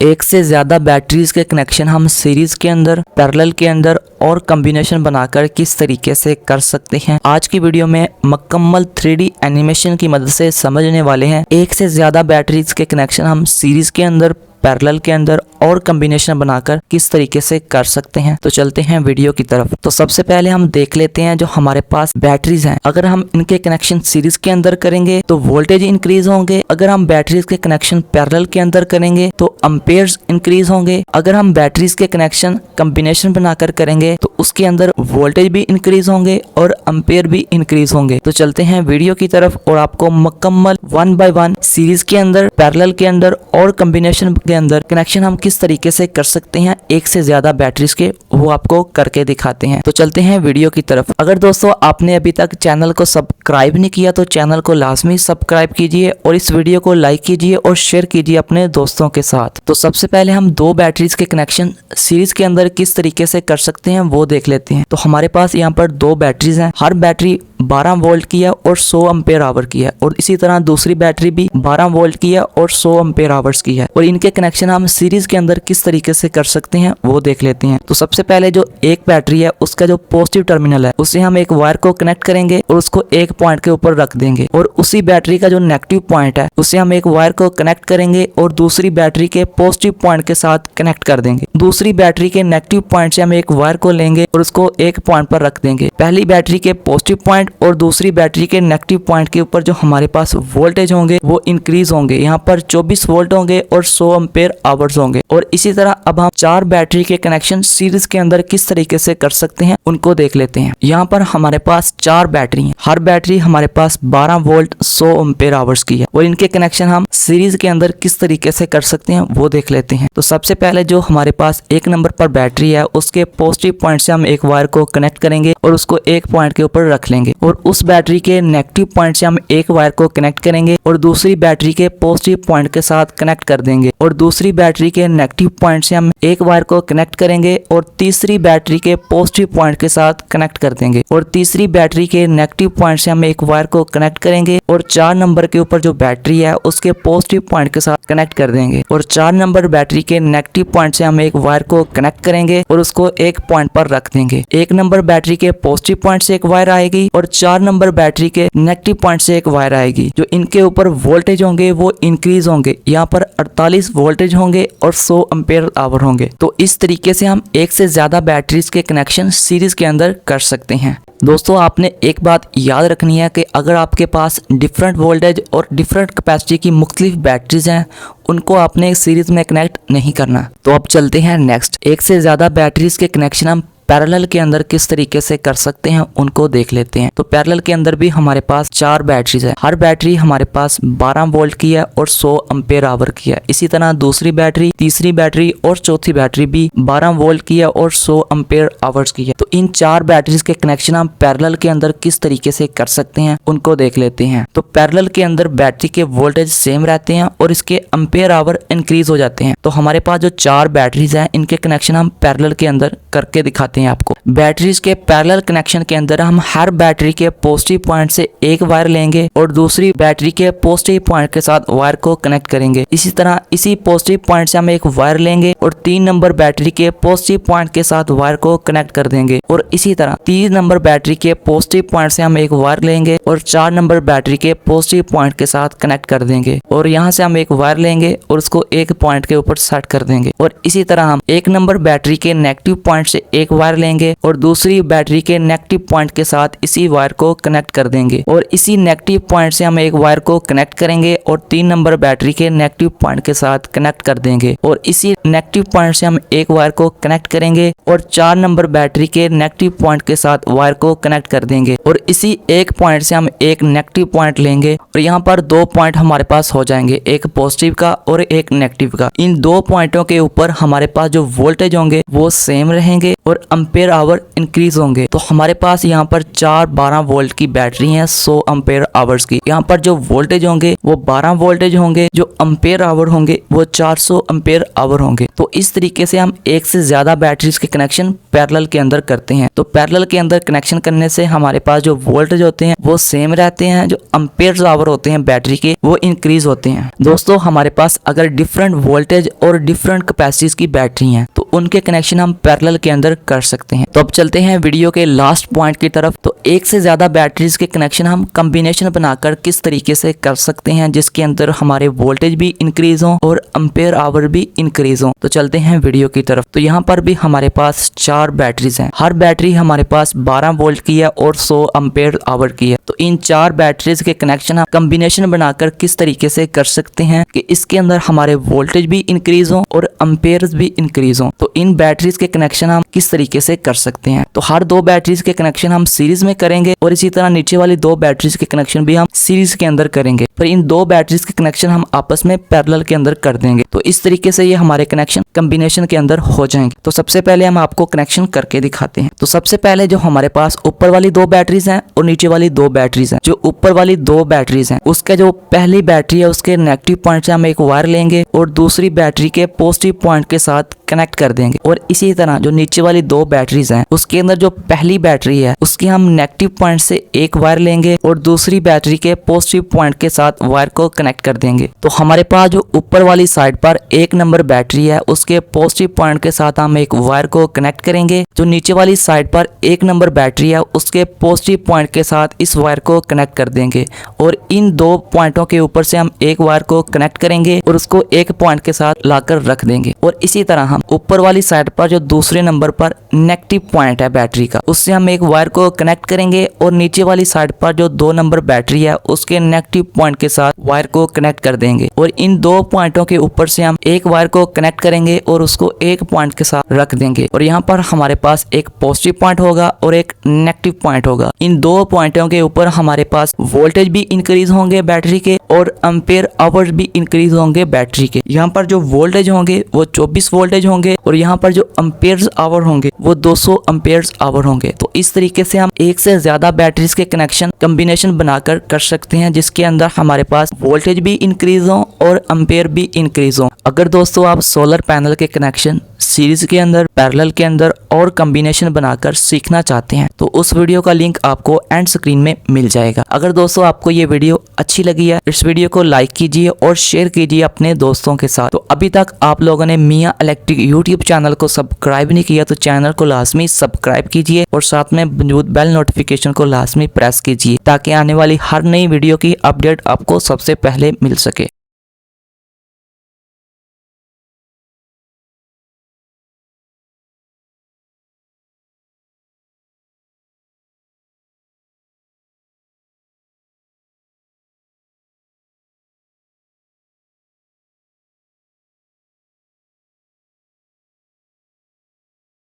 एक से ज़्यादा बैटरीज के कनेक्शन हम सीरीज के अंदर, पैरेलल के अंदर और कॉम्बिनेशन बनाकर किस तरीके से कर सकते हैं। आज की वीडियो में मुकम्मल 3D एनिमेशन की मदद से समझने वाले हैं। एक से ज़्यादा बैटरीज के कनेक्शन हम सीरीज के अंदर, पैरेलल के अंदर और कॉम्बिनेशन बनाकर किस तरीके से कर सकते हैं। तो चलते हैं वीडियो की तरफ। तो सबसे पहले हम देख लेते हैं जो हमारे पास बैटरीज हैं, अगर हम इनके कनेक्शन सीरीज के अंदर करेंगे तो वोल्टेज इंक्रीज होंगे। अगर हम बैटरीज के कनेक्शन पैरेलल के अंदर करेंगे तो एम्पेयर्स इंक्रीज होंगे। अगर हम बैटरीज के कनेक्शन कॉम्बिनेशन बनाकर करेंगे तो उसके अंदर वोल्टेज भी इंक्रीज होंगे और एम्पेयर भी इंक्रीज होंगे। तो चलते हैं वीडियो की तरफ और आपको मुकम्मल 1 बाय 1 सीरीज के अंदर, पैरेलल के अंदर और कॉम्बिनेशन के अंदर कनेक्शन हम किस तरीके से कर सकते हैं एक से ज्यादा बैटरीज के, वो आपको करके दिखाते हैं। तो चलते हैं वीडियो की तरफ। अगर दोस्तों आपने अभी तक चैनल को सब्सक्राइब नहीं किया तो चैनल को लाजमी सब्सक्राइब कीजिए और इस वीडियो को लाइक कीजिए और शेयर कीजिए अपने दोस्तों के साथ। तो सबसे पहले हम दो बैटरीज के कनेक्शन सीरीज के अंदर किस तरीके से कर सकते हैं वो देख लेते हैं। तो हमारे पास यहाँ पर दो बैटरीज हैं, हर बैटरी 12 वोल्ट की है और 100 एम्पेयर आवर की है, और इसी तरह दूसरी बैटरी भी 12 वोल्ट की है और 100 एम्पेयर आवर्स की है। और इनके कनेक्शन हम सीरीज के अंदर किस तरीके से कर सकते हैं वो देख लेते हैं। तो सबसे पहले जो एक बैटरी है उसका जो पॉजिटिव टर्मिनल है उसे हम एक वायर को कनेक्ट करेंगे और उसको एक पॉइंट के ऊपर रख देंगे, और उसी बैटरी का जो नेगेटिव पॉइंट है उसे हम एक वायर को कनेक्ट करेंगे और दूसरी बैटरी के पॉजिटिव पॉइंट के साथ कनेक्ट कर देंगे। दूसरी बैटरी के नेगेटिव पॉइंट से हम एक वायर को लेंगे और उसको एक पॉइंट पर रख देंगे। पहली बैटरी के पॉजिटिव पॉइंट और दूसरी बैटरी के नेगेटिव पॉइंट के ऊपर जो हमारे पास वोल्टेज होंगे वो इंक्रीज होंगे। यहाँ पर 24 वोल्ट होंगे और 100 एम्पेयर आवर्स होंगे। और इसी तरह अब हम 4 बैटरी के कनेक्शन सीरीज के अंदर किस तरीके से कर सकते हैं उनको देख लेते हैं। यहाँ पर हमारे पास 4 बैटरी हैं, हर बैटरी हमारे पास 12 वोल्ट 100 एम्पेयर आवर्स की है, और इनके कनेक्शन हम सीरीज के अंदर किस तरीके से कर सकते हैं वो देख लेते हैं। तो सबसे पहले जो हमारे पास 1 नंबर पर बैटरी है उसके पॉजिटिव पॉइंट से हम एक वायर को कनेक्ट करेंगे और उसको एक पॉइंट के ऊपर रख लेंगे, और उस बैटरी के नेगेटिव पॉइंट से हम एक वायर को कनेक्ट करेंगे और दूसरी बैटरी के पॉजिटिव पॉइंट के साथ कनेक्ट कर देंगे, और दूसरी बैटरी के नेगेटिव पॉइंट से हम एक वायर को कनेक्ट करेंगे और तीसरी बैटरी के पॉजिटिव पॉइंट के साथ कनेक्ट कर देंगे, और तीसरी बैटरी के नेगेटिव पॉइंट से हम एक वायर को कनेक्ट करेंगे और 4 नंबर के ऊपर जो बैटरी है उसके पॉजिटिव पॉइंट के साथ कनेक्ट कर देंगे, और 4 नंबर बैटरी के नेगेटिव पॉइंट से हम एक वायर को कनेक्ट करेंगे और उसको एक पॉइंट पर रख देंगे। 1 नंबर बैटरी के पॉजिटिव पॉइंट से एक वायर आएगी और 4 नंबर बैटरी के नेगेटिव पॉइंट से एक वायर आएगी। जो इनके ऊपर वोल्टेज होंगे वो इंक्रीज होंगे, यहाँ पर 48 वोल्टेज होंगे और 100 एम्पेयर आवर होंगे। तो इस तरीके से हम एक से ज्यादा बैटरीज के कनेक्शन सीरीज के अंदर कर सकते हैं। दोस्तों आपने एक बात याद रखनी है कि अगर आपके पास डिफरेंट वोल्टेज और डिफरेंट कैपेसिटी की मुख्तलिफ बैटरीज हैं उनको आपने सीरीज में कनेक्ट नहीं करना। तो अब चलते हैं नेक्स्ट, एक से ज्यादा बैटरीज के कनेक्शन हम पैरेलल के अंदर किस तरीके से कर सकते हैं उनको देख लेते हैं। तो पैरेलल के अंदर भी हमारे पास 4 बैटरीज है, हर बैटरी हमारे पास 12 वोल्ट की है और 100 एम्पेयर आवर की है। इसी तरह दूसरी बैटरी, तीसरी बैटरी और चौथी बैटरी भी 12 वोल्ट की है और 100 एम्पेयर आवर्स की है। तो इन 4 बैटरीज के कनेक्शन हम पैरेलल के अंदर किस तरीके से कर सकते हैं उनको देख लेते हैं। तो पैरेलल के अंदर बैटरी के वोल्टेज सेम रहते हैं और इसके एम्पेयर आवर इंक्रीज हो जाते हैं। तो हमारे पास जो 4 बैटरीज हैं इनके कनेक्शन हम पैरेलल के अंदर करके दिखाते हैं आपको। बैटरीज के पैरेलल कनेक्शन के अंदर हम हर बैटरी के पॉजिटिव पॉइंट से एक वायर लेंगे और दूसरी बैटरी के पॉजिटिव पॉइंट के साथ वायर को कनेक्ट करेंगे। इसी तरह इसी पॉजिटिव पॉइंट से हम एक वायर लेंगे और 3 नंबर बैटरी के पॉजिटिव पॉइंट के साथ वायर को कनेक्ट कर देंगे, और इसी तरह 3 नंबर बैटरी के पॉजिटिव पॉइंट से हम एक वायर लेंगे और 4 नंबर बैटरी के पॉजिटिव पॉइंट के साथ कनेक्ट कर देंगे, और यहाँ से हम एक वायर लेंगे और उसको एक पॉइंट के ऊपर सेट कर देंगे, और इसी तरह हम 1 नंबर बैटरी के नेगेटिव पॉइंट से एक वायर लेंगे और दूसरी बैटरी के नेगेटिव पॉइंट के साथ इसी वायर को कनेक्ट कर देंगे, और इसी नेगेटिव पॉइंट से हम एक वायर को कनेक्ट करेंगे और 3 नंबर बैटरी के नेगेटिव पॉइंट के साथ कनेक्ट कर देंगे, और इसी नेगेटिव पॉइंट से हम एक वायर को कनेक्ट करेंगे और 4 नंबर बैटरी के नेगेटिव पॉइंट के साथ वायर को कनेक्ट कर देंगे, और इसी एक पॉइंट से हम एक नेगेटिव पॉइंट लेंगे और यहाँ पर 2 पॉइंट हमारे पास हो जाएंगे, एक पॉजिटिव का और एक नेगेटिव का। इन 2 पॉइंटों के ऊपर हमारे पास जो वोल्टेज होंगे वो सेम रहेंगे और एम्पेयर आवर इंक्रीज होंगे। तो हमारे पास यहाँ पर 4 12 वोल्ट की बैटरी है 100 एम्पेयर आवर्स की। यहाँ पर जो वोल्टेज होंगे वो 12 वोल्टेज होंगे, जो एम्पेयर आवर होंगे वो 400 एम्पेयर आवर होंगे। तो इस तरीके से हम एक से ज्यादा बैटरीज के कनेक्शन पैरेलल के अंदर करते हैं। तो पैरेलल के अंदर कनेक्शन करने से हमारे पास जो वोल्टेज होते हैं वो सेम रहते हैं, जो एम्पेयर आवर होते हैं बैटरी के वो इंक्रीज होते हैं। दोस्तों हमारे पास अगर डिफरेंट वोल्टेज और डिफरेंट कैपेसिटीज की बैटरी हैं तो उनके कनेक्शन हम पैरेलल के अंदर कर सकते हैं। तो अब चलते हैं वीडियो के लास्ट पॉइंट की तरफ। तो एक से ज्यादा बैटरीज के कनेक्शन हम कॉम्बिनेशन बनाकर किस तरीके से कर सकते हैं जिसके अंदर हमारे वोल्टेज भी इंक्रीज हो और एम्पेयर आवर भी इंक्रीज हो। तो चलते हैं वीडियो की तरफ। तो यहाँ पर भी हमारे पास 4 बैटरीज हैं। हर बैटरी हमारे पास 12 वोल्ट की है और 100 एम्पेयर आवर की है। तो इन 4 बैटरीज के कनेक्शन हम कॉम्बिनेशन बनाकर किस तरीके से कर सकते हैं कि इसके अंदर हमारे वोल्टेज भी इंक्रीज हो और एम्पेयर्स भी इंक्रीज हो। तो इन बैटरीज के कनेक्शन हम किस तरीके से कर सकते हैं। तो हर 2 बैटरीज के कनेक्शन हम सीरीज में करेंगे और इसी तरह नीचे वाली 2 बैटरीज के कनेक्शन भी हम सीरीज के अंदर करेंगे। पर इन 2 बैटरीज के कनेक्शन हम आपस में पैरेलल के अंदर कर देंगे। तो इस तरीके से ये हमारे कनेक्शन कॉम्बिनेशन के अंदर हो जाएंगे। तो सबसे पहले हम आपको कनेक्शन करके दिखाते हैं। तो सबसे पहले जो हमारे पास ऊपर वाली 2 बैटरीज हैं और नीचे वाली 2 बैटरीज हैं, जो ऊपर वाली 2 बैटरीज हैं उसके जो पहली बैटरी है उसके नेगेटिव पॉइंट से हम एक वायर लेंगे और दूसरी बैटरी के पॉजिटिव पॉइंट के साथ कनेक्ट कर देंगे। और इसी तरह जो नीचे वाली 2 बैटरीज हैं उसके अंदर जो पहली बैटरी है उसकी हम नेगेटिव पॉइंट से एक वायर लेंगे और दूसरी बैटरी के पॉजिटिव पॉइंट के साथ वायर को कनेक्ट कर देंगे। तो हमारे पास जो ऊपर वाली साइड पर 1 नंबर बैटरी है उसके पॉजिटिव पॉइंट के साथ हम एक वायर को कनेक्ट करेंगे। जो नीचे वाली साइड पर 1 नंबर बैटरी है उसके पॉजिटिव पॉइंट के साथ इस वायर को कनेक्ट कर देंगे और इन 2 पॉइंटों के ऊपर से हम एक वायर को कनेक्ट करेंगे और उसको एक पॉइंट के साथ लाकर रख देंगे। और इसी तरह हम ऊपर वाली साइड पर जो दूसरे नंबर पर नेगेटिव पॉइंट है बैटरी का उससे हम एक वायर को कनेक्ट करेंगे और नीचे वाली साइड पर जो 2 नंबर बैटरी है उसके नेगेटिव पॉइंट के साथ वायर को कनेक्ट कर देंगे। और इन 2 पॉइंटों के ऊपर से हम एक वायर को कनेक्ट करेंगे और उसको एक पॉइंट के साथ रख देंगे। और यहाँ पर हमारे पास एक पॉजिटिव पॉइंट होगा और एक नेगेटिव पॉइंट होगा। इन 2 पॉइंटों के ऊपर हमारे पास वोल्टेज भी इंक्रीज होंगे बैटरी के और एम्पेयर आवर्स भी इंक्रीज होंगे बैटरी के। यहाँ पर जो वोल्टेज होंगे वो 24 वोल्टेज होंगे और यहाँ पर जो एम्पेयर आवर होंगे वो 200 एम्पेयर आवर होंगे। तो इस तरीके से हम एक से ज्यादा बैटरीज के कनेक्शन कॉम्बिनेशन बनाकर कर सकते हैं जिसके अंदर हमारे पास वोल्टेज भी इंक्रीज हो और एम्पेयर भी इंक्रीज हो। अगर दोस्तों आप सोलर पैनल के कनेक्शन सीरीज के अंदर, पैरेलल के अंदर और कॉम्बिनेशन बनाकर सीखना चाहते हैं तो उस वीडियो का लिंक आपको एंड स्क्रीन में मिल जाएगा। अगर दोस्तों आपको ये वीडियो अच्छी लगी है इस वीडियो को लाइक कीजिए और शेयर कीजिए अपने दोस्तों के साथ। तो अभी तक आप लोगों ने मियां इलेक्ट्रिक यूट्यूब चैनल को सब्सक्राइब नहीं किया तो चैनल को लाजमी सब्सक्राइब कीजिए और साथ में मौजूद बेल नोटिफिकेशन को लाजमी प्रेस कीजिए ताकि आने वाली हर नई वीडियो की अपडेट आपको सबसे पहले मिल सके।